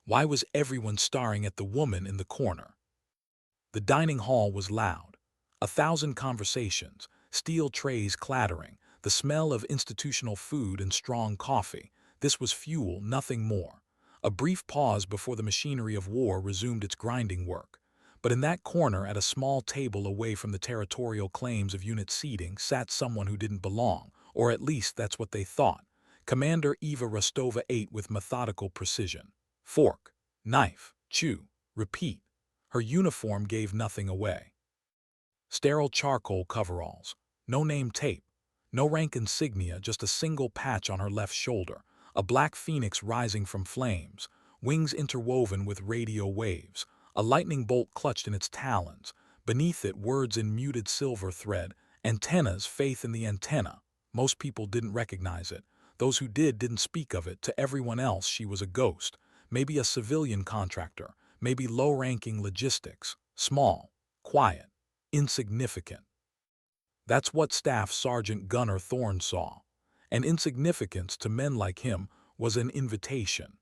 Why was everyone staring at the woman in the corner? The dining hall was loud. 1,000 conversations, steel trays clattering, the smell of institutional food and strong coffee. This was fuel, nothing more. A brief pause before the machinery of war resumed its grinding work. But in that corner, at a small table away from the territorial claims of unit seating, sat someone who didn't belong, or at least that's what they thought. Commander Eva Rostova ate with methodical precision. Fork, knife, chew, repeat. Her uniform gave nothing away. Sterile charcoal coveralls, no name tape, no rank insignia, just a single patch on her left shoulder, a black phoenix rising from flames, wings interwoven with radio waves, a lightning bolt clutched in its talons, beneath it words in muted silver thread, antennas, faith in the antenna. Most people didn't recognize it. Those who did didn't speak of it. To everyone else, she was a ghost, maybe a civilian contractor, maybe low-ranking logistics, small, quiet, insignificant. That's what Staff Sergeant Gunner Thorne saw, and insignificance to men like him was an invitation.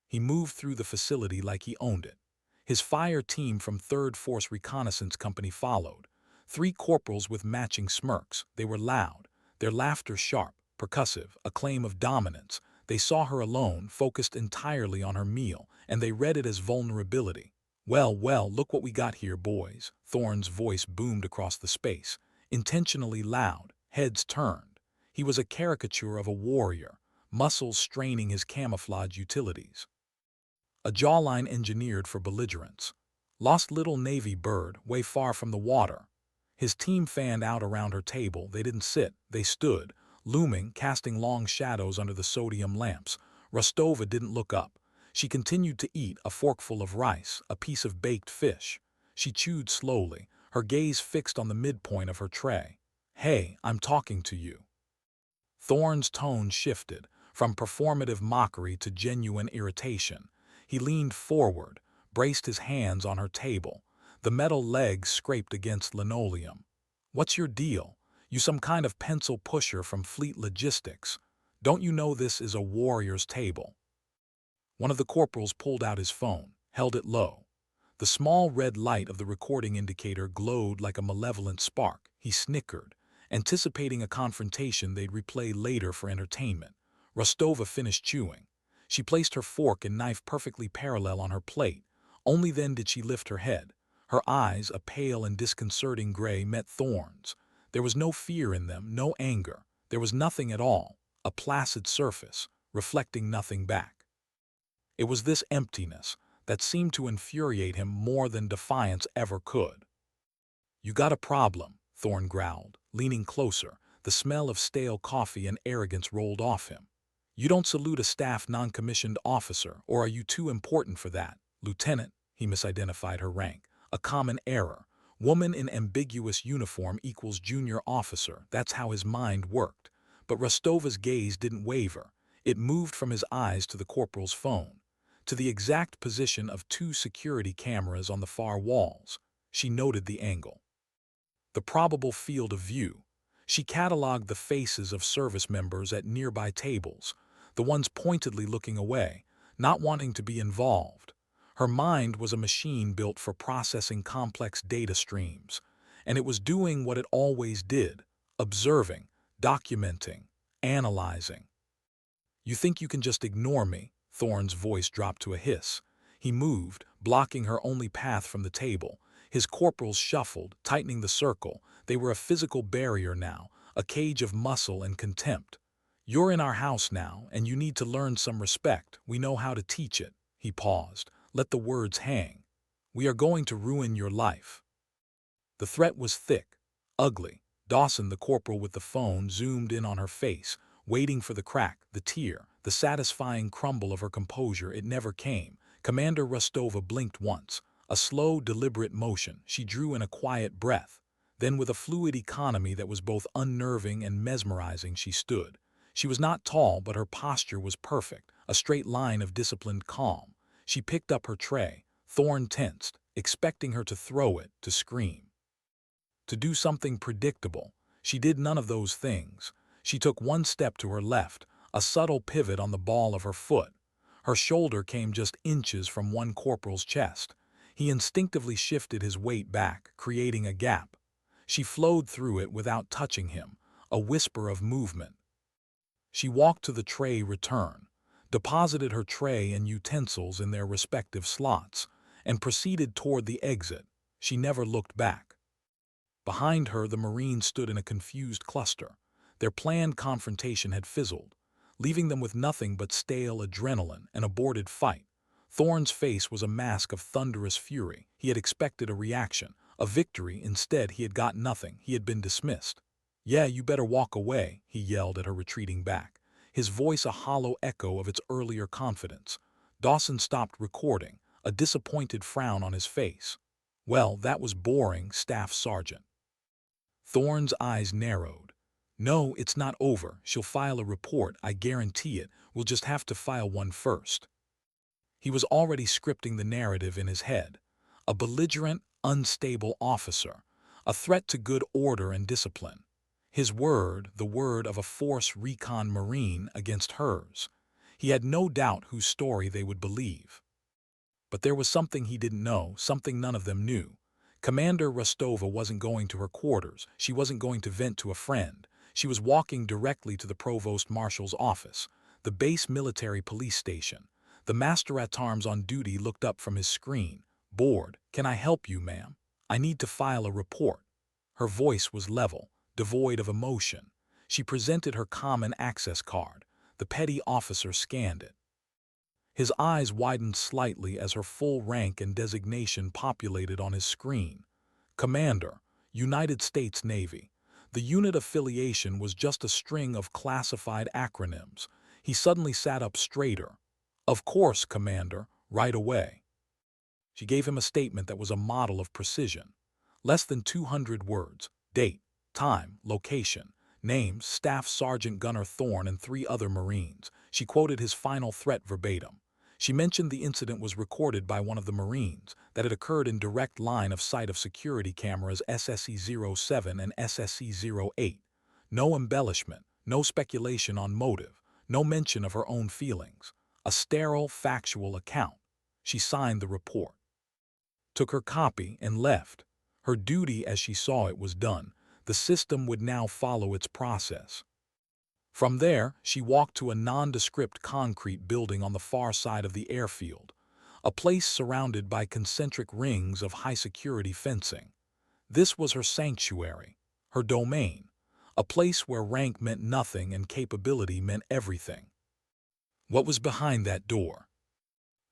He moved through the facility like he owned it. His fire team from 3rd Force Reconnaissance Company followed. 3 corporals with matching smirks. They were loud, their laughter sharp, percussive, a claim of dominance. They saw her alone, focused entirely on her meal, and they read it as vulnerability. Well, well, look what we got here, boys. Thorne's voice boomed across the space, intentionally loud, heads turned. He was a caricature of a warrior, muscles straining his camouflage utilities. A jawline engineered for belligerence. Lost little navy bird, way far from the water. His team fanned out around her table. They didn't sit, they stood, looming, casting long shadows under the sodium lamps. Rostova didn't look up. She continued to eat, a forkful of rice, a piece of baked fish. She chewed slowly, her gaze fixed on the midpoint of her tray. Hey, I'm talking to you. Thorne's tone shifted, from performative mockery to genuine irritation. He leaned forward, braced his hands on her table. The metal legs scraped against linoleum. What's your deal? You some kind of pencil pusher from Fleet Logistics. Don't you know this is a warrior's table? One of the corporals pulled out his phone, held it low. The small red light of the recording indicator glowed like a malevolent spark. He snickered, anticipating a confrontation they'd replay later for entertainment. Rostova finished chewing. She placed her fork and knife perfectly parallel on her plate. Only then did she lift her head. Her eyes, a pale and disconcerting gray, met Thorne's. There was no fear in them, no anger. There was nothing at all, a placid surface, reflecting nothing back. It was this emptiness that seemed to infuriate him more than defiance ever could. You got a problem, Thorne growled, leaning closer. The smell of stale coffee and arrogance rolled off him. You don't salute a staff non-commissioned officer, or are you too important for that? Lieutenant, he misidentified her rank. A common error. Woman in ambiguous uniform equals junior officer. That's how his mind worked. But Rostova's gaze didn't waver. It moved from his eyes to the corporal's phone, to the exact position of 2 security cameras on the far walls. She noted the angle, the probable field of view. She cataloged the faces of service members at nearby tables, the ones pointedly looking away, not wanting to be involved. Her mind was a machine built for processing complex data streams, and it was doing what it always did, observing, documenting, analyzing. You think you can just ignore me? Thorne's voice dropped to a hiss. He moved, blocking her only path from the table. His corporals shuffled, tightening the circle. They were a physical barrier now, a cage of muscle and contempt. You're in our house now, and you need to learn some respect. We know how to teach it. He paused. Let the words hang. We are going to ruin your life. The threat was thick, ugly. Dawson, the corporal with the phone, zoomed in on her face, waiting for the crack, the tear, the satisfying crumble of her composure. It never came. Commander Rostova blinked once. A slow, deliberate motion. She drew in a quiet breath. Then, with a fluid economy that was both unnerving and mesmerizing, she stood. She was not tall, but her posture was perfect, a straight line of disciplined calm. She picked up her tray. Thorne tensed, expecting her to throw it, to scream, to do something predictable. She did none of those things. She took one step to her left, a subtle pivot on the ball of her foot. Her shoulder came just inches from one corporal's chest. He instinctively shifted his weight back, creating a gap. She flowed through it without touching him, a whisper of movement. She walked to the tray return, deposited her tray and utensils in their respective slots, and proceeded toward the exit. She never looked back. Behind her, the Marines stood in a confused cluster. Their planned confrontation had fizzled, leaving them with nothing but stale adrenaline and aborted fight. Thorne's face was a mask of thunderous fury. He had expected a reaction, a victory. Instead, he had got nothing. He had been dismissed. "Yeah, you better walk away," he yelled at her retreating back, his voice a hollow echo of its earlier confidence. Dawson stopped recording, a disappointed frown on his face. "Well, that was boring, Staff Sergeant." Thorne's eyes narrowed. "No, it's not over. She'll file a report, I guarantee it. We'll just have to file one first." He was already scripting the narrative in his head. A belligerent, unstable officer, a threat to good order and discipline. His word, the word of a Force Recon Marine, against hers. He had no doubt whose story they would believe. But there was something he didn't know, something none of them knew. Commander Rostova wasn't going to her quarters. She wasn't going to vent to a friend. She was walking directly to the Provost Marshal's office, the base military police station. The master-at-arms on duty looked up from his screen. "Board, can I help you, ma'am? I need to file a report." Her voice was level, devoid of emotion. She presented her common access card. The petty officer scanned it. His eyes widened slightly as her full rank and designation populated on his screen. "Commander, United States Navy." The unit affiliation was just a string of classified acronyms. He suddenly sat up straighter. "Of course, Commander, right away." She gave him a statement that was a model of precision. Less than 200 words. Date, time, location, names, Staff Sergeant Gunner Thorne and 3 other Marines. She quoted his final threat verbatim. She mentioned the incident was recorded by one of the Marines, that it occurred in direct line of sight of security cameras SSE-07 and SSE-08. No embellishment, no speculation on motive, no mention of her own feelings. A sterile, factual account. She signed the report, took her copy, and left. Her duty as she saw it was done. The system would now follow its process. From there, she walked to a nondescript concrete building on the far side of the airfield, a place surrounded by concentric rings of high-security fencing. This was her sanctuary, her domain, a place where rank meant nothing and capability meant everything. What was behind that door?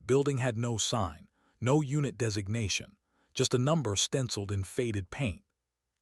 Building had no sign, no unit designation, just a number stenciled in faded paint.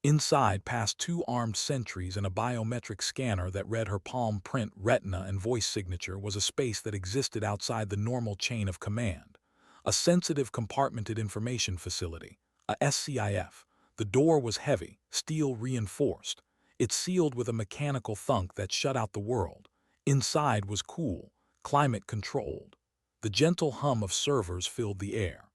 Inside, past 2 armed sentries and a biometric scanner that read her palm print, retina, and voice signature, was a space that existed outside the normal chain of command. A sensitive compartmented information facility, a SCIF. The door was heavy, steel reinforced. It sealed with a mechanical thunk that shut out the world. Inside was cool, climate-controlled. The gentle hum of servers filled the air.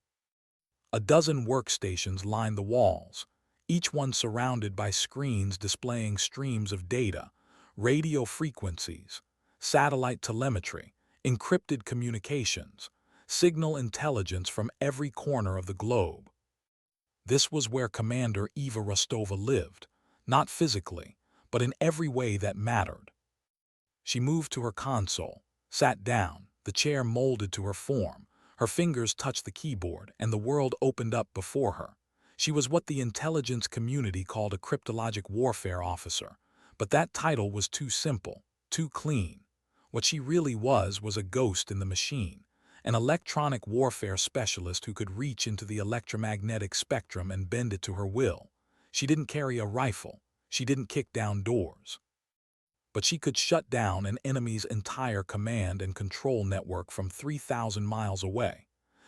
A dozen workstations lined the walls, each one surrounded by screens displaying streams of data, radio frequencies, satellite telemetry, encrypted communications, signal intelligence from every corner of the globe. This was where Commander Eva Rostova lived, not physically, but in every way that mattered. She moved to her console, sat down, the chair molded to her form, her fingers touched the keyboard, and the world opened up before her. She was what the intelligence community called a cryptologic warfare officer, but that title was too simple, too clean. What she really was a ghost in the machine, an electronic warfare specialist who could reach into the electromagnetic spectrum and bend it to her will. She didn't carry a rifle, she didn't kick down doors. But she could shut down an enemy's entire command and control network from 3,000 miles away.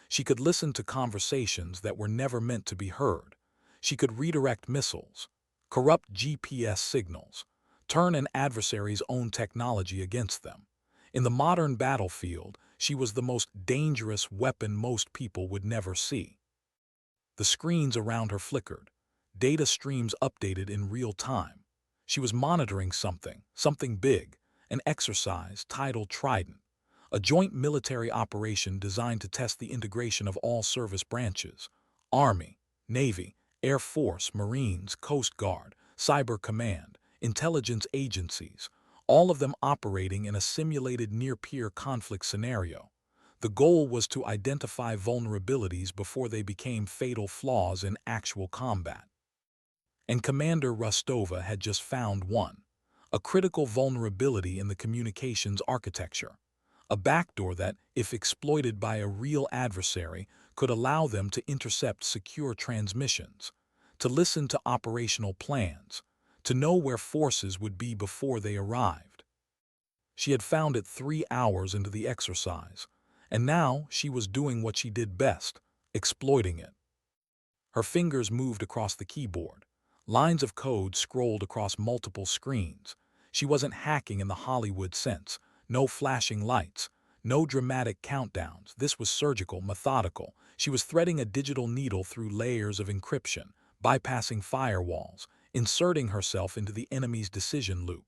She could listen to conversations that were never meant to be heard. She could redirect missiles, corrupt GPS signals, turn an adversary's own technology against them. In the modern battlefield, she was the most dangerous weapon most people would never see. The screens around her flickered. Data streams updated in real time. She was monitoring something big, an exercise titled Trident, a joint military operation designed to test the integration of all service branches: Army, Navy, Air Force, Marines, Coast Guard, Cyber Command, intelligence agencies, all of them operating in a simulated near-peer conflict scenario. The goal was to identify vulnerabilities before they became fatal flaws in actual combat. And Commander Rostova had just found one: a critical vulnerability in the communications architecture, a backdoor that, if exploited by a real adversary, could allow them to intercept secure transmissions, to listen to operational plans, to know where forces would be before they arrived. She had found it 3 hours into the exercise, and now she was doing what she did best: exploiting it. Her fingers moved across the keyboard. Lines of code scrolled across multiple screens. She wasn't hacking in the Hollywood sense. No flashing lights, no dramatic countdowns. This was surgical, methodical. She was threading a digital needle through layers of encryption, bypassing firewalls, inserting herself into the enemy's decision loop.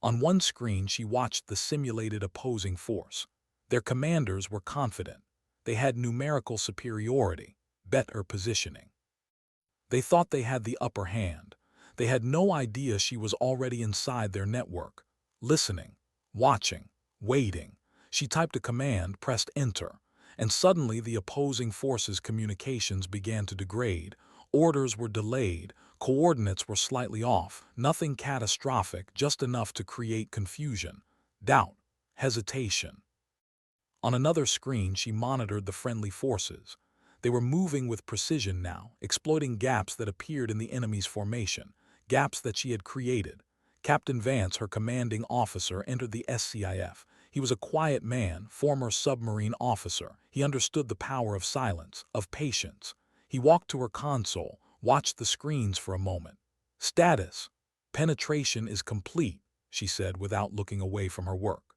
On one screen, she watched the simulated opposing force. Their commanders were confident. They had numerical superiority, better positioning. They thought they had the upper hand. They had no idea she was already inside their network, listening, watching, waiting. She typed a command, pressed enter, and suddenly the opposing forces' communications began to degrade. Orders were delayed, coordinates were slightly off, nothing catastrophic, just enough to create confusion, doubt, hesitation. On another screen, she monitored the friendly forces. They were moving with precision now, exploiting gaps that appeared in the enemy's formation, gaps that she had created. Captain Vance, her commanding officer, entered the SCIF. He was a quiet man, former submarine officer. He understood the power of silence, of patience. He walked to her console, watched the screens for a moment. "Status. Penetration is complete," she said without looking away from her work.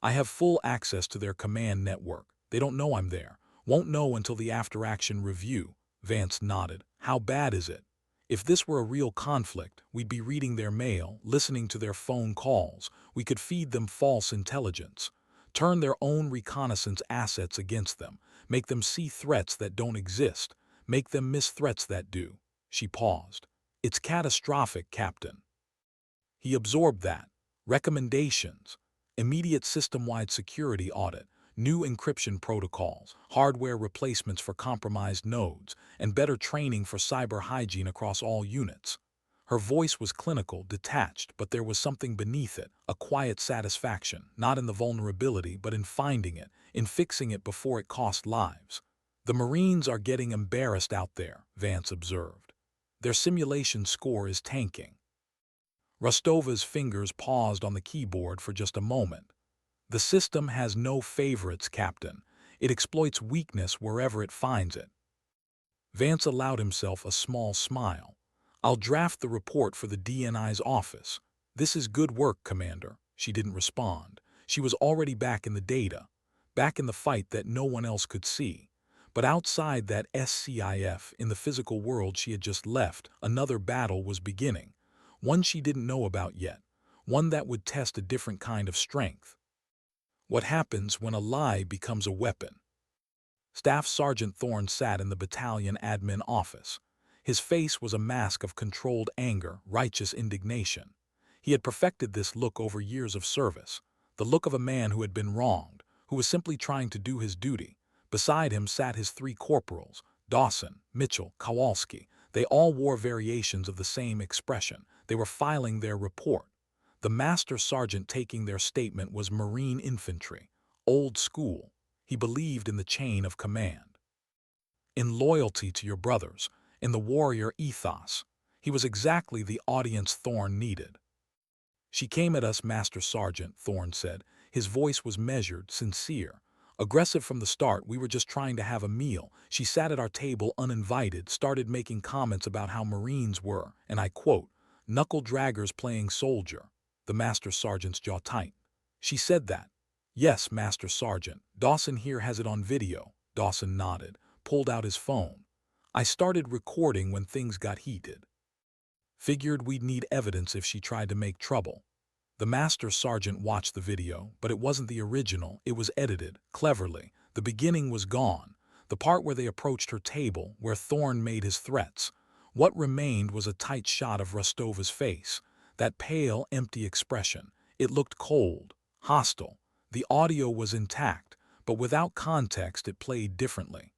"I have full access to their command network. They don't know I'm there. Won't know until the after-action review." Vance nodded. "How bad is it? If this were a real conflict, we'd be reading their mail, listening to their phone calls. We could feed them false intelligence, turn their own reconnaissance assets against them, make them see threats that don't exist, make them miss threats that do." She paused. "It's catastrophic, Captain." He absorbed that. Recommendations: immediate system-wide security audit, new encryption protocols, hardware replacements for compromised nodes, and better training for cyber hygiene across all units. Her voice was clinical, detached, but there was something beneath it, a quiet satisfaction, not in the vulnerability, but in finding it, in fixing it before it cost lives. "The Marines are getting embarrassed out there," Vance observed. "Their simulation score is tanking." Rostova's fingers paused on the keyboard for just a moment. "The system has no favorites, Captain. It exploits weakness wherever it finds it." Vance allowed himself a small smile. "I'll draft the report for the DNI's office." "This is good work, Commander." She didn't respond. She was already back in the data, back in the fight that no one else could see. But outside that SCIF, in the physical world she had just left, another battle was beginning. One she didn't know about yet. One that would test a different kind of strength. What happens when a lie becomes a weapon? Staff Sergeant Thorne sat in the battalion admin office. His face was a mask of controlled anger, righteous indignation. He had perfected this look over years of service, the look of a man who had been wronged, who was simply trying to do his duty. Beside him sat his 3 corporals, Dawson, Mitchell, Kowalski. They all wore variations of the same expression. They were filing their report. The master sergeant taking their statement was Marine infantry, old school. He believed in the chain of command, in loyalty to your brothers, in the warrior ethos. He was exactly the audience Thorne needed. "She came at us, Master Sergeant," Thorne said. His voice was measured, sincere. "Aggressive from the start. We were just trying to have a meal. She sat at our table uninvited, started making comments about how Marines were, and I quote, knuckle-draggers playing soldier." The Master Sergeant's jaw tightened. "She said that?" "Yes, Master Sergeant. Dawson here has it on video." Dawson nodded, pulled out his phone. "I started recording when things got heated. Figured we'd need evidence if she tried to make trouble." The master sergeant watched the video, but it wasn't the original, it was edited, cleverly. The beginning was gone, the part where they approached her table, where Thorne made his threats. What remained was a tight shot of Rostova's face, that pale, empty expression. It looked cold, hostile. The audio was intact, but without context it played differently.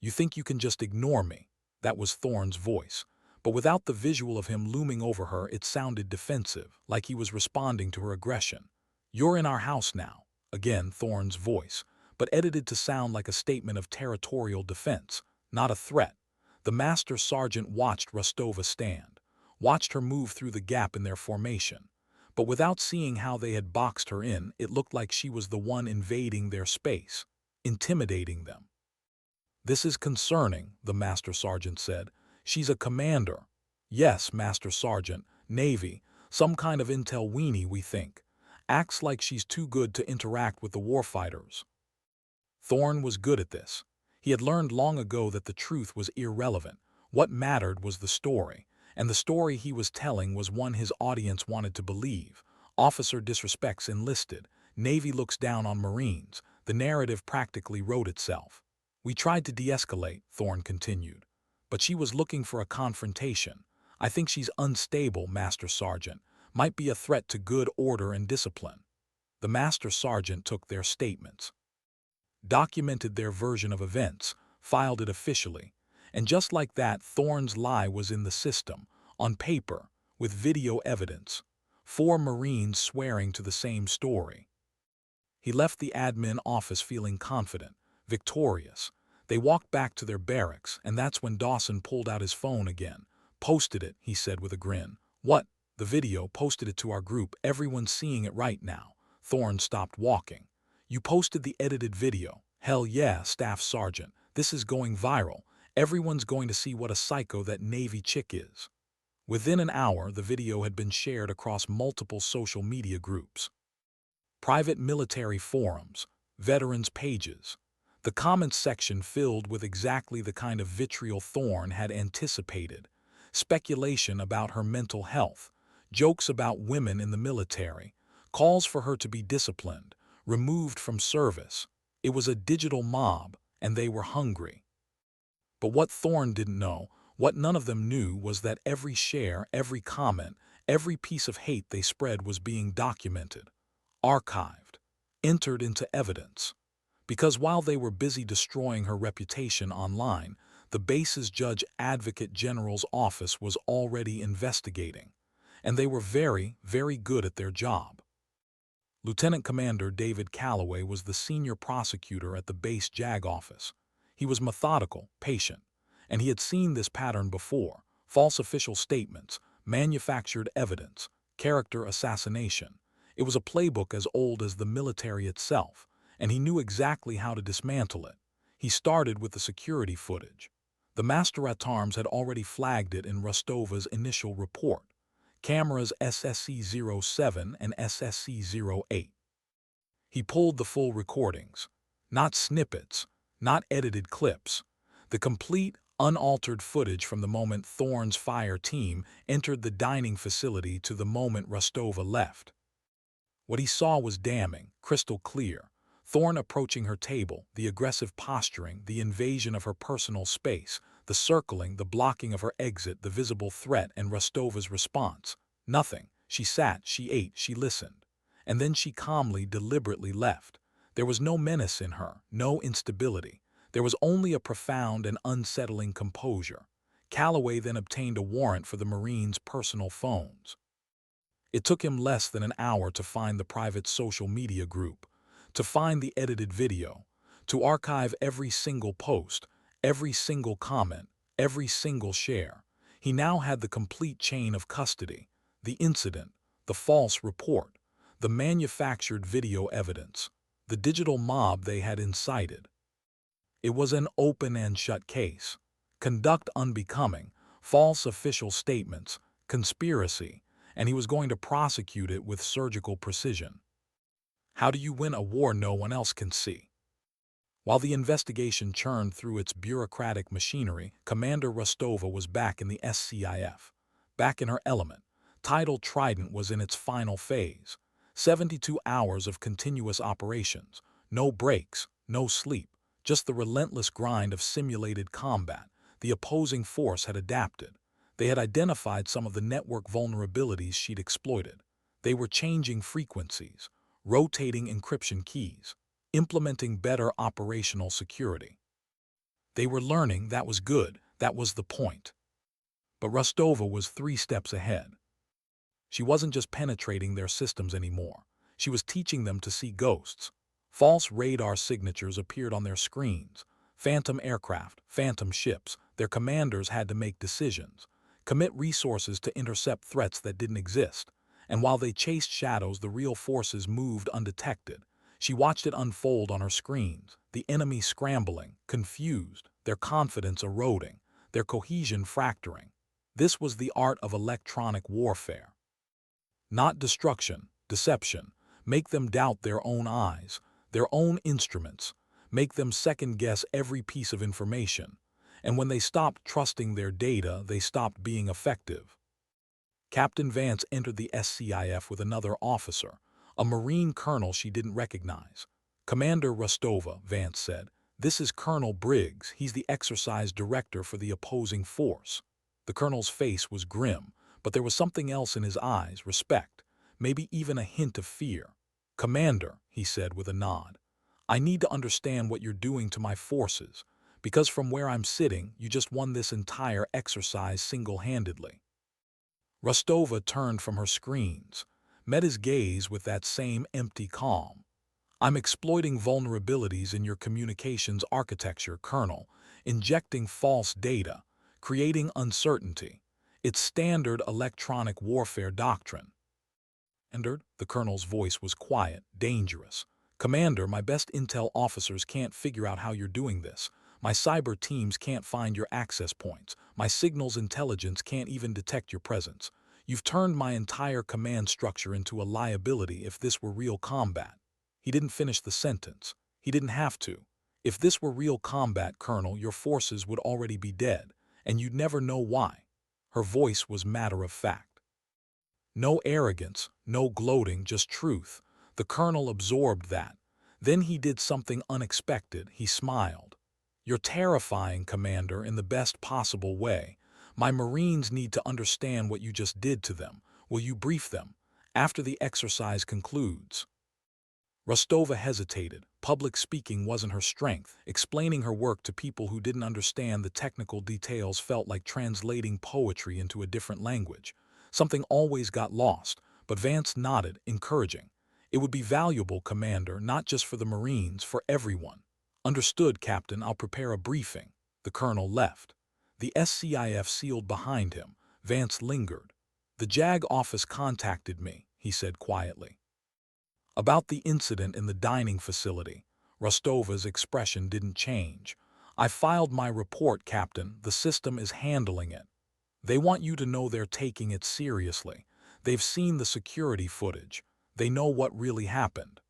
"You think you can just ignore me?" That was Thorne's voice. But without the visual of him looming over her, it sounded defensive, like he was responding to her aggression. "You're in our house now." Again, Thorne's voice, but edited to sound like a statement of territorial defense, not a threat. The master sergeant watched Rostova stand, watched her move through the gap in their formation. But without seeing how they had boxed her in, it looked like she was the one invading their space, intimidating them. "This is concerning," the master sergeant said. "She's a commander." "Yes, master sergeant, Navy, some kind of intel weenie, we think. Acts like she's too good to interact with the warfighters." Thorne was good at this. He had learned long ago that the truth was irrelevant. What mattered was the story, and the story he was telling was one his audience wanted to believe. Officer disrespects enlisted. Navy looks down on Marines. The narrative practically wrote itself. "We tried to de-escalate," Thorne continued, "but she was looking for a confrontation. I think she's unstable, Master Sergeant. Might be a threat to good order and discipline." The Master Sergeant took their statements, documented their version of events, filed it officially, and just like that, Thorne's lie was in the system, on paper, with video evidence. 4 Marines swearing to the same story. He left the admin office feeling confident, victorious. They walked back to their barracks, and that's when Dawson pulled out his phone again. "Posted it," he said with a grin. "What?" "The video, posted it to our group. Everyone's seeing it right now." Thorne stopped walking. "You posted the edited video?" "Hell yeah, Staff Sergeant. This is going viral. Everyone's going to see what a psycho that Navy chick is." Within an hour, the video had been shared across multiple social media groups, private military forums, veterans' pages. The comments section filled with exactly the kind of vitriol Thorne had anticipated. Speculation about her mental health, jokes about women in the military, calls for her to be disciplined, removed from service. It was a digital mob, and they were hungry. But what Thorne didn't know, what none of them knew, was that every share, every comment, every piece of hate they spread was being documented, archived, entered into evidence. Because while they were busy destroying her reputation online, the base's Judge Advocate General's office was already investigating. And they were very, very good at their job. Lieutenant Commander David Calloway was the senior prosecutor at the base JAG office. He was methodical, patient, and he had seen this pattern before: false official statements, manufactured evidence, character assassination. It was a playbook as old as the military itself, and he knew exactly how to dismantle it. He started with the security footage. The Master at Arms had already flagged it in Rostova's initial report. Cameras SSC-07 and SSC-08. He pulled the full recordings, not snippets, not edited clips, the complete, unaltered footage from the moment Thorne's fire team entered the dining facility to the moment Rostova left. What he saw was damning, crystal clear. Thorne approaching her table, the aggressive posturing, the invasion of her personal space, the circling, the blocking of her exit, the visible threat, and Rostova's response. Nothing. She sat, she ate, she listened. And then she calmly, deliberately left. There was no menace in her, no instability. There was only a profound and unsettling composure. Calloway then obtained a warrant for the Marines' personal phones. It took him less than an hour to find the private social media group, to find the edited video, to archive every single post, every single comment, every single share. He now had the complete chain of custody: the incident, the false report, the manufactured video evidence, the digital mob they had incited. It was an open and shut case. Conduct unbecoming, false official statements, conspiracy, and he was going to prosecute it with surgical precision. How do you win a war no one else can see? While the investigation churned through its bureaucratic machinery, Commander Rostova was back in the SCIF, back in her element, Tidal Trident was in its final phase. 72 hours of continuous operations. No breaks, no sleep, just the relentless grind of simulated combat. The opposing force had adapted. They had identified some of the network vulnerabilities she'd exploited. They were changing frequencies, rotating encryption keys, implementing better operational security. They were learning. That was good. That was the point. But Rostova was 3 steps ahead. She wasn't just penetrating their systems anymore. She was teaching them to see ghosts. False radar signatures appeared on their screens. Phantom aircraft, phantom ships. Their commanders had to make decisions, commit resources to intercept threats that didn't exist. And while they chased shadows, the real forces moved undetected. She watched it unfold on her screens, the enemy scrambling, confused, their confidence eroding, their cohesion fracturing. This was the art of electronic warfare. Not destruction, deception. Make them doubt their own eyes, their own instruments. Make them second-guess every piece of information. And when they stopped trusting their data, they stopped being effective. Captain Vance entered the SCIF with another officer, a Marine colonel she didn't recognize. "Commander Rostova," Vance said, "this is Colonel Briggs. He's the exercise director for the opposing force." The colonel's face was grim, but there was something else in his eyes, respect, maybe even a hint of fear. "Commander," he said with a nod, "I need to understand what you're doing to my forces, because from where I'm sitting, you just won this entire exercise single-handedly." Rostova turned from her screens, met his gaze with that same empty calm. "I'm exploiting vulnerabilities in your communications architecture, Colonel, injecting false data, creating uncertainty. It's standard electronic warfare doctrine." The colonel's voice was quiet, dangerous. "Commander, my best intel officers can't figure out how you're doing this. My cyber teams can't find your access points. My signals intelligence can't even detect your presence. You've turned my entire command structure into a liability if this were real combat." He didn't finish the sentence. He didn't have to. "If this were real combat, Colonel, your forces would already be dead, and you'd never know why." Her voice was matter of fact. No arrogance, no gloating, just truth. The colonel absorbed that. Then he did something unexpected. He smiled. "You're terrifying, Commander, in the best possible way. My Marines need to understand what you just did to them. Will you brief them after the exercise concludes?" Rostova hesitated. Public speaking wasn't her strength. Explaining her work to people who didn't understand the technical details felt like translating poetry into a different language. Something always got lost, but Vance nodded, encouraging. "It would be valuable, Commander, not just for the Marines, for everyone." "Understood, Captain. I'll prepare a briefing." The colonel left. The SCIF sealed behind him. Vance lingered. "The JAG office contacted me," he said quietly, "about the incident in the dining facility." Rostova's expression didn't change. "I filed my report, Captain. The system is handling it. They want you to know they're taking it seriously. They've seen the security footage. They know what really happened."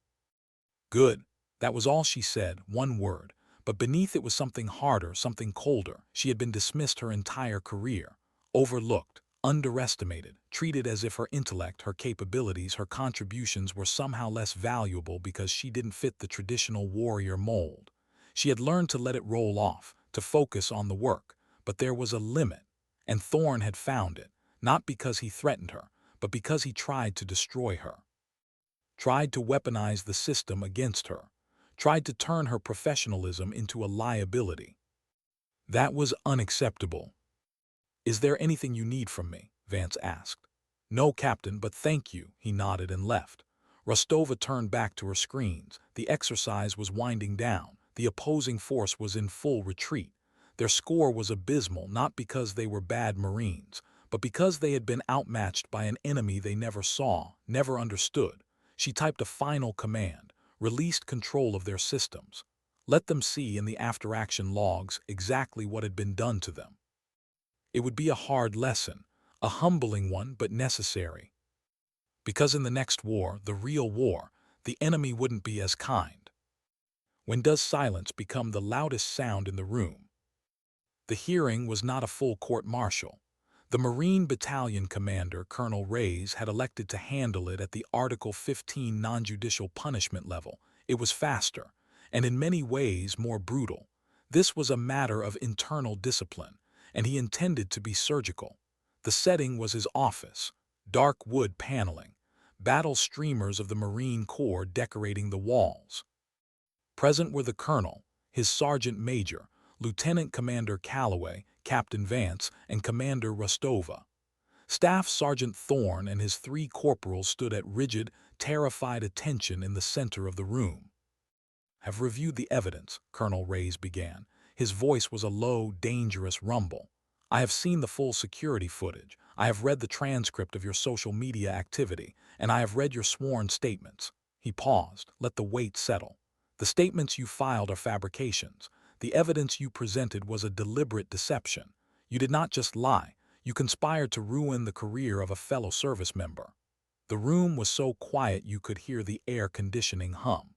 "Good." That was all she said, one word. But beneath it was something harder, something colder. She had been dismissed her entire career, overlooked, underestimated, treated as if her intellect, her capabilities, her contributions were somehow less valuable because she didn't fit the traditional warrior mold. She had learned to let it roll off, to focus on the work. But there was a limit, and Thorne had found it, not because he threatened her, but because he tried to destroy her. Tried to weaponize the system against her. Tried to turn her professionalism into a liability. That was unacceptable. "Is there anything you need from me?" Vance asked. "No, Captain, but thank you." He nodded and left. Rostova turned back to her screens. The exercise was winding down. The opposing force was in full retreat. Their score was abysmal, not because they were bad Marines, but because they had been outmatched by an enemy they never saw, never understood. She typed a final command, released control of their systems. Let them see in the after-action logs exactly what had been done to them. It would be a hard lesson, a humbling one but necessary. Because in the next war, the real war, the enemy wouldn't be as kind. When does silence become the loudest sound in the room? The hearing was not a full court-martial. The Marine Battalion commander, Colonel Reyes, had elected to handle it at the Article 15 non-judicial punishment level. It was faster, and in many ways more brutal. This was a matter of internal discipline, and he intended to be surgical. The setting was his office, dark wood paneling, battle streamers of the Marine Corps decorating the walls. Present were the colonel, his sergeant major, Lieutenant Commander Calloway, Captain Vance, and Commander Rostova. Staff Sergeant Thorne and his 3 corporals stood at rigid, terrified attention in the center of the room. "Have reviewed the evidence," Colonel Reyes began. His voice was a low, dangerous rumble. "I have seen the full security footage. I have read the transcript of your social media activity, and I have read your sworn statements." He paused, let the weight settle. "The statements you filed are fabrications. The evidence you presented was a deliberate deception. You did not just lie, you conspired to ruin the career of a fellow service member." The room was so quiet you could hear the air conditioning hum.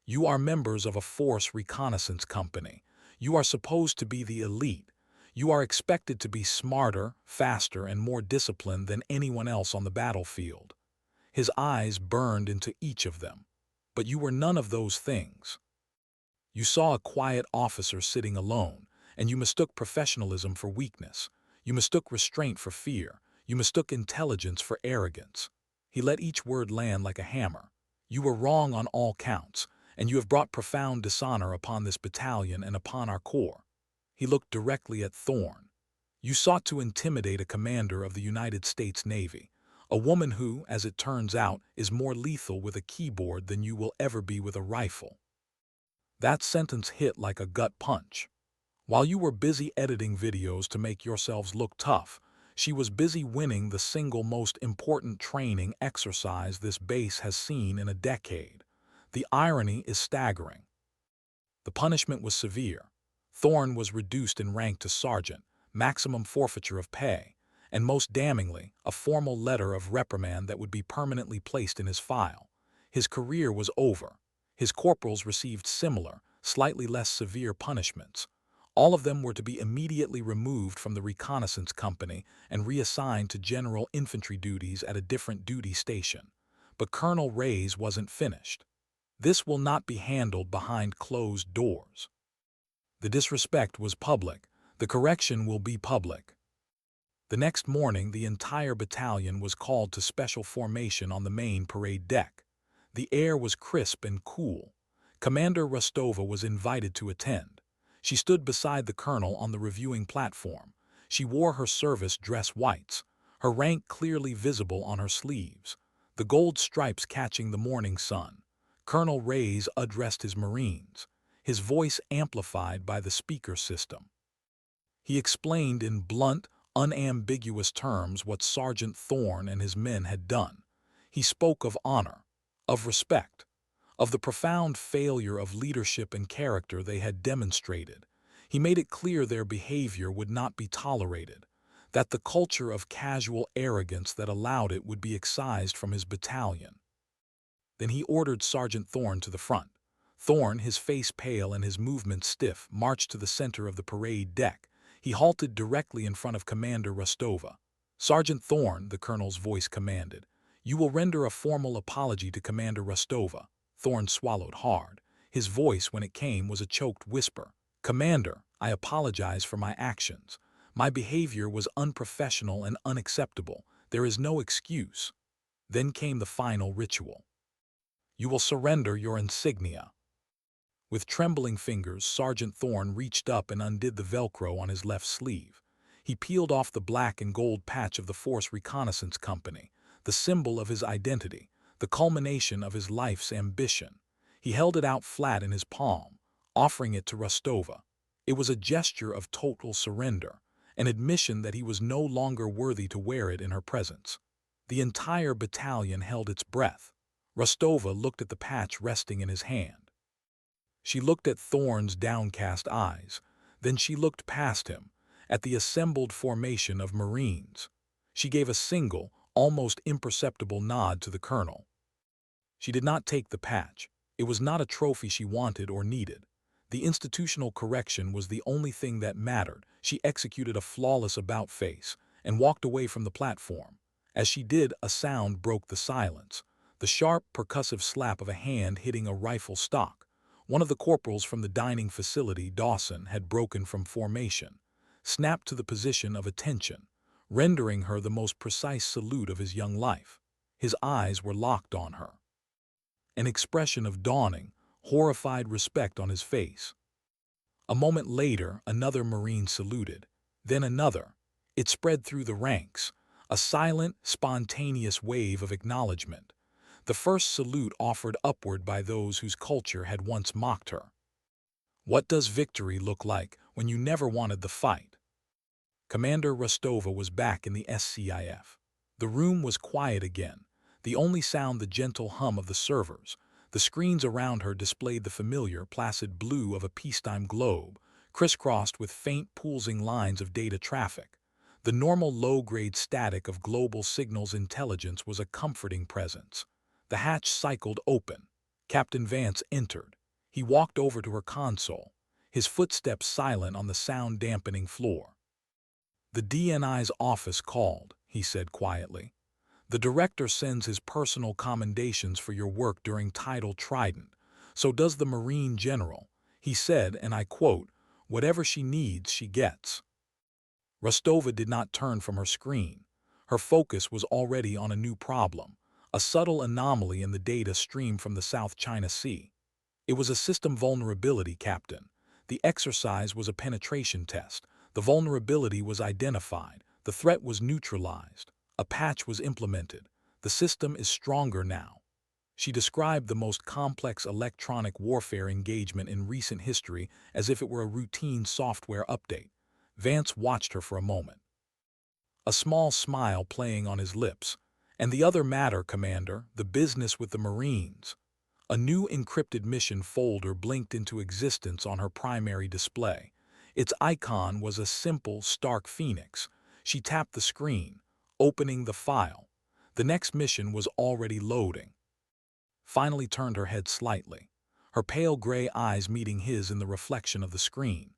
"You are members of a force reconnaissance company. You are supposed to be the elite. You are expected to be smarter, faster, and more disciplined than anyone else on the battlefield." His eyes burned into each of them. "But you were none of those things. You saw a quiet officer sitting alone, and you mistook professionalism for weakness. You mistook restraint for fear. You mistook intelligence for arrogance." He let each word land like a hammer. "You were wrong on all counts, and you have brought profound dishonor upon this battalion and upon our corps." He looked directly at Thorne. "You sought to intimidate a commander of the United States Navy, a woman who, as it turns out, is more lethal with a keyboard than you will ever be with a rifle." That sentence hit like a gut punch. While you were busy editing videos to make yourselves look tough, she was busy winning the single most important training exercise this base has seen in a decade. The irony is staggering. The punishment was severe. Thorne was reduced in rank to sergeant, maximum forfeiture of pay, and most damningly, a formal letter of reprimand that would be permanently placed in his file. His career was over. His corporals received similar, slightly less severe punishments. All of them were to be immediately removed from the reconnaissance company and reassigned to general infantry duties at a different duty station. But Colonel Reyes wasn't finished. "This will not be handled behind closed doors. The disrespect was public. The correction will be public." The next morning, the entire battalion was called to special formation on the main parade deck. The air was crisp and cool. Commander Rostova was invited to attend. She stood beside the colonel on the reviewing platform. She wore her service dress whites, her rank clearly visible on her sleeves, the gold stripes catching the morning sun. Colonel Reyes addressed his Marines, his voice amplified by the speaker system. He explained in blunt, unambiguous terms what Sergeant Thorne and his men had done. He spoke of honor, of respect, of the profound failure of leadership and character they had demonstrated. He made it clear their behavior would not be tolerated, that the culture of casual arrogance that allowed it would be excised from his battalion. Then he ordered Sergeant Thorne to the front. Thorne, his face pale and his movements stiff, marched to the center of the parade deck. He halted directly in front of Commander Rostova. "Sergeant Thorne," the colonel's voice commanded, "you will render a formal apology to Commander Rostova." Thorne swallowed hard. His voice, when it came, was a choked whisper. "Commander, I apologize for my actions. My behavior was unprofessional and unacceptable. There is no excuse." Then came the final ritual. "You will surrender your insignia." With trembling fingers, Sergeant Thorne reached up and undid the Velcro on his left sleeve. He peeled off the black and gold patch of the Force Reconnaissance Company, the symbol of his identity, the culmination of his life's ambition. He held it out flat in his palm, offering it to Rostova. It was a gesture of total surrender, an admission that he was no longer worthy to wear it in her presence. The entire battalion held its breath. Rostova looked at the patch resting in his hand. She looked at Thorne's downcast eyes. Then she looked past him, at the assembled formation of Marines. She gave a single, almost imperceptible nod to the colonel. She did not take the patch. It was not a trophy she wanted or needed. The institutional correction was the only thing that mattered. She executed a flawless about-face, and walked away from the platform. As she did, a sound broke the silence, the sharp, percussive slap of a hand hitting a rifle stock. One of the corporals from the dining facility, Dawson, had broken from formation, snapped to the position of attention, rendering her the most precise salute of his young life. His eyes were locked on her, an expression of dawning, horrified respect on his face. A moment later, another Marine saluted, then another. It spread through the ranks, a silent, spontaneous wave of acknowledgement. The first salute offered upward by those whose culture had once mocked her. What does victory look like when you never wanted the fight? Commander Rostova was back in the SCIF. The room was quiet again, the only sound the gentle hum of the servers. The screens around her displayed the familiar, placid blue of a peacetime globe, crisscrossed with faint, pulsing lines of data traffic. The normal low-grade static of global signals intelligence was a comforting presence. The hatch cycled open. Captain Vance entered. He walked over to her console, his footsteps silent on the sound-dampening floor. "The DNI's office called," he said quietly. "The director sends his personal commendations for your work during Tidal Trident. So does the Marine General," he said, and I quote, "Whatever she needs, she gets." Rostova did not turn from her screen. Her focus was already on a new problem, a subtle anomaly in the data stream from the South China Sea. It was a system vulnerability, Captain. The exercise was a penetration test. The vulnerability was identified. The threat was neutralized. A patch was implemented. The system is stronger now. She described the most complex electronic warfare engagement in recent history as if it were a routine software update. Vance watched her for a moment, a small smile playing on his lips. "And the other matter, Commander, the business with the Marines." A new encrypted mission folder blinked into existence on her primary display. Its icon was a simple, stark phoenix. She tapped the screen, opening the file. The next mission was already loading. Finally turned her head slightly, her pale gray eyes meeting his in the reflection of the screen.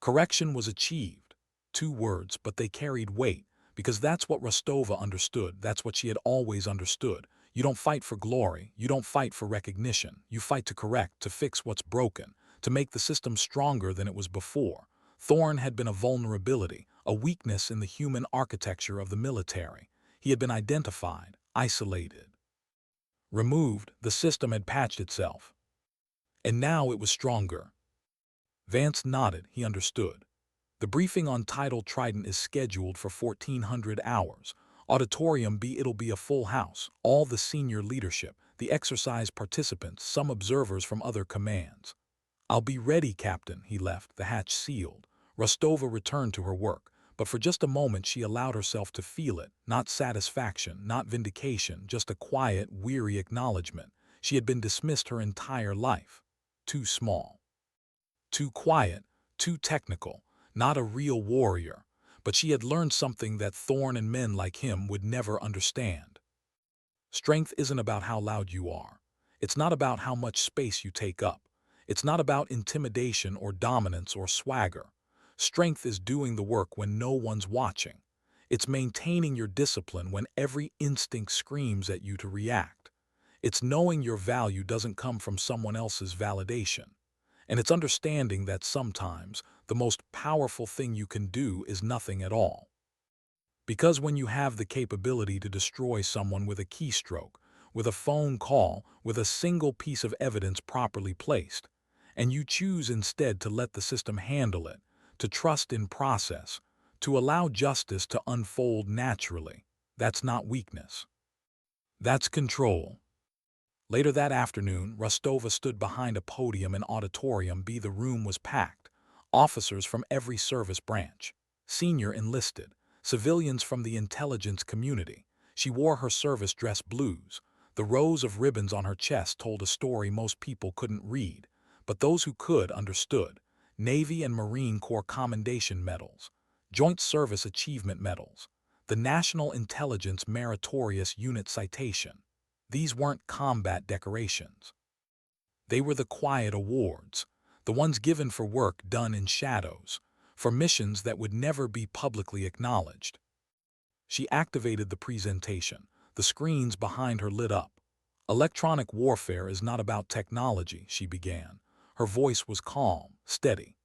Correction was achieved. 2 words, but they carried weight, because that's what Rostova understood, that's what she had always understood. You don't fight for glory, you don't fight for recognition, you fight to correct, to fix what's broken, to make the system stronger than it was before. Thorn had been a vulnerability, a weakness in the human architecture of the military. He had been identified, isolated, removed. The system had patched itself. And now it was stronger. Vance nodded, he understood. "The briefing on Tidal Trident is scheduled for 1400 hours. Auditorium B, it'll be a full house, all the senior leadership, the exercise participants, some observers from other commands." "I'll be ready, Captain." He left, the hatch sealed. Rostova returned to her work, but for just a moment she allowed herself to feel it, not satisfaction, not vindication, just a quiet, weary acknowledgement. She had been dismissed her entire life. Too small, too quiet, too technical, not a real warrior. But she had learned something that Thorn and men like him would never understand. Strength isn't about how loud you are. It's not about how much space you take up. It's not about intimidation or dominance or swagger. Strength is doing the work when no one's watching. It's maintaining your discipline when every instinct screams at you to react. It's knowing your value doesn't come from someone else's validation. And it's understanding that sometimes the most powerful thing you can do is nothing at all. Because when you have the capability to destroy someone with a keystroke, with a phone call, with a single piece of evidence properly placed, and you choose instead to let the system handle it, to trust in process, to allow justice to unfold naturally, that's not weakness. That's control. Later that afternoon, Rostova stood behind a podium in Auditorium B. The room was packed. Officers from every service branch, senior enlisted, civilians from the intelligence community. She wore her service dress blues. The rows of ribbons on her chest told a story most people couldn't read, but those who could understood. Navy and Marine Corps Commendation Medals, Joint Service Achievement Medals, the National Intelligence Meritorious Unit Citation. These weren't combat decorations. They were the quiet awards, the ones given for work done in shadows, for missions that would never be publicly acknowledged. She activated the presentation. The screens behind her lit up. Electronic warfare is not about technology, she began. Her voice was calm, steady.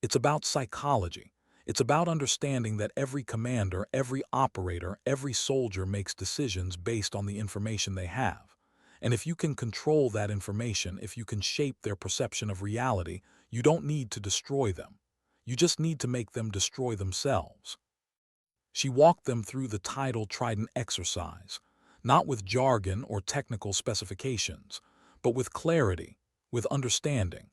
It's about psychology. It's about understanding that every commander, every operator, every soldier makes decisions based on the information they have. And if you can control that information, if you can shape their perception of reality, you don't need to destroy them. You just need to make them destroy themselves. She walked them through the tidal trident exercise, not with jargon or technical specifications, but with clarity, with understanding.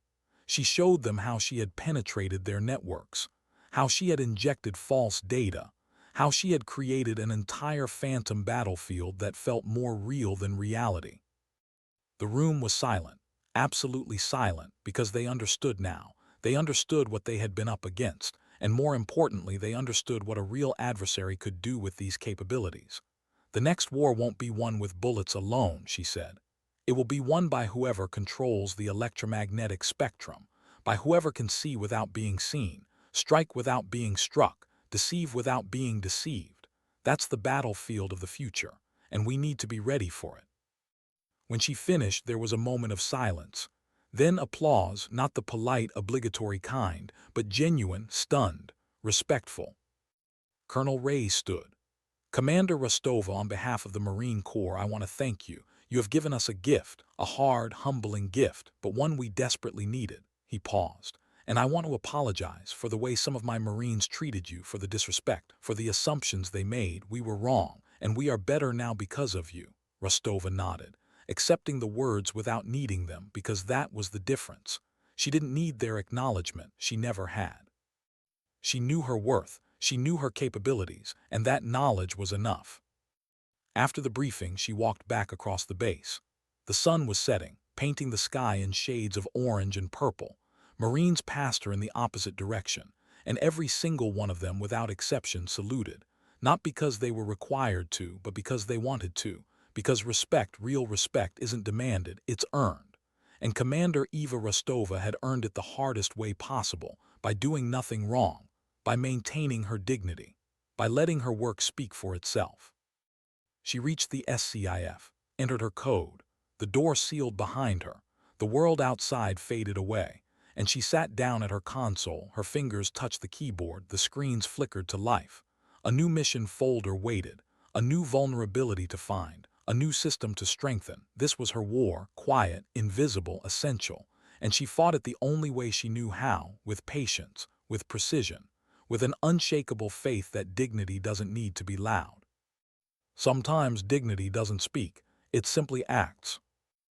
She showed them how she had penetrated their networks, how she had injected false data, how she had created an entire phantom battlefield that felt more real than reality. The room was silent, absolutely silent, because they understood now. They understood what they had been up against, and more importantly, they understood what a real adversary could do with these capabilities. The next war won't be won with bullets alone, she said. It will be won by whoever controls the electromagnetic spectrum, by whoever can see without being seen, strike without being struck, deceive without being deceived. That's the battlefield of the future, and we need to be ready for it. When she finished, there was a moment of silence. Then applause, not the polite, obligatory kind, but genuine, stunned, respectful. Colonel Ray stood. Commander Rostova, on behalf of the Marine Corps, I want to thank you. You have given us a gift, a hard, humbling gift, but one we desperately needed. He paused. And I want to apologize for the way some of my Marines treated you, for the disrespect, for the assumptions they made. We were wrong, and we are better now because of you. Rostova nodded, accepting the words without needing them, because that was the difference. She didn't need their acknowledgement. She never had. She knew her worth, she knew her capabilities, and that knowledge was enough. After the briefing, she walked back across the base. The sun was setting, painting the sky in shades of orange and purple. Marines passed her in the opposite direction, and every single one of them, without exception, saluted, not because they were required to, but because they wanted to, because respect, real respect, isn't demanded, it's earned. And Commander Eva Rostova had earned it the hardest way possible, by doing nothing wrong, by maintaining her dignity, by letting her work speak for itself. She reached the SCIF, entered her code. The door sealed behind her. The world outside faded away, and she sat down at her console. Her fingers touched the keyboard. The screens flickered to life. A new mission folder waited, a new vulnerability to find, a new system to strengthen. This was her war, quiet, invisible, essential, and she fought it the only way she knew how, with patience, with precision, with an unshakable faith that dignity doesn't need to be loud. Sometimes dignity doesn't speak, it simply acts.